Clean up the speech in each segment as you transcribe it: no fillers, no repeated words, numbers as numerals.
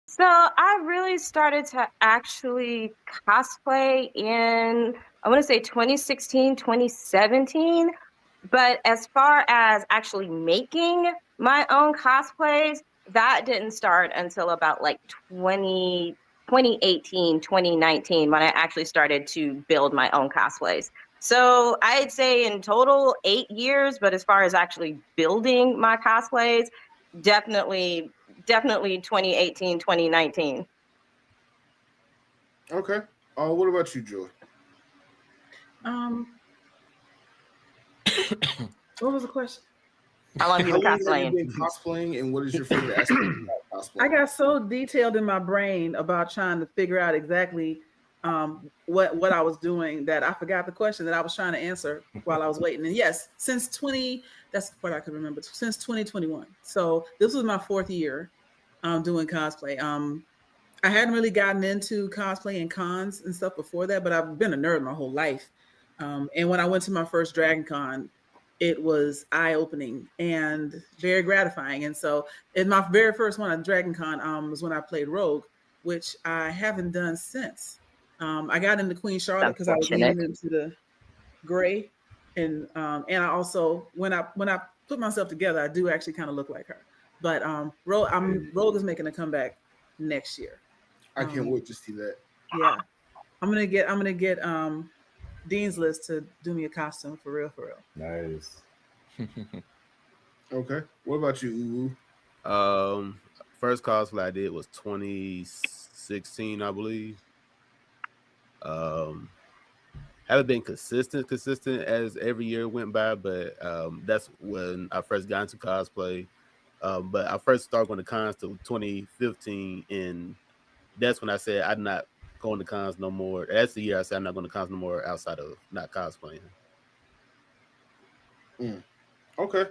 So I really started to actually cosplay in, I want to say 2016, 2017. But as far as actually making my own cosplays, that didn't start until about like 2018, 2019, when I actually started to build my own cosplays. So I'd say in total 8 years, but as far as actually building my cosplays, definitely, definitely 2018, 2019. Okay. What about you, Joy? Um, what was the question? How long have you How been long have you cosplaying? been cosplaying, and what is your favorite aspect about I cosplaying? got so detailed in my brain about trying to figure out exactly what I was doing that I forgot the question that I was trying to answer while I was waiting. And yes, since 20, that's what I could remember, since 2021. So this was my fourth year doing cosplay. I hadn't really gotten into cosplay and cons and stuff before that, but I've been a nerd my whole life. And when I went to my first Dragon Con, it was eye-opening and very gratifying. And so, in my very first one at Dragon Con was when I played Rogue, which I haven't done since. I got into Queen Charlotte because I was Unfortunate. leaning into the gray, and I also when I put myself together, I do actually kind of look like her. But Rogue is making a comeback next year. I can't wait to see that. Yeah, I'm gonna get Dean's List to do me a costume for real, for real. Nice. Okay. What about you, Uwu? Um, First cosplay I did was 2016, I believe. Um, haven't been consistent as every year went by, but that's when I first got into cosplay. But I first started going to cons to 2015, and that's when I said I'm not going to cons no more. That's the year I said I'm not going to cons no more outside of not cosplaying. Mm. Okay.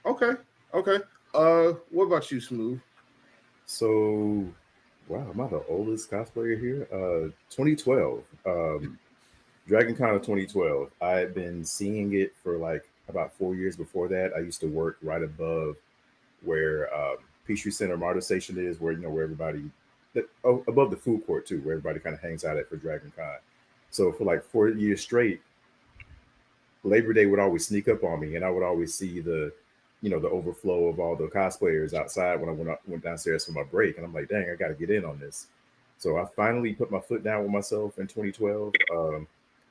Okay. Okay. What about you, Smooth? So, wow, am I the oldest cosplayer here? 2012. Dragon Con of 2012. I had been seeing it for like about 4 years before that. I used to work right above where Peachtree Center MARTA station is, where where everybody above the food court too, where everybody kind of hangs out at for Dragon Con. So for like 4 years straight, Labor Day would always sneak up on me, and I would always see the overflow of all the cosplayers outside when I went downstairs for my break, and I'm like, dang, I got to get in on this. So I finally put my foot down with myself in 2012.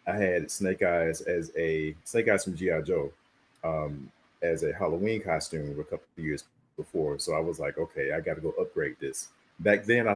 I had Snake Eyes from GI Joe as a Halloween costume a couple of years before. So I was like, okay, I got to go upgrade this. Back then, I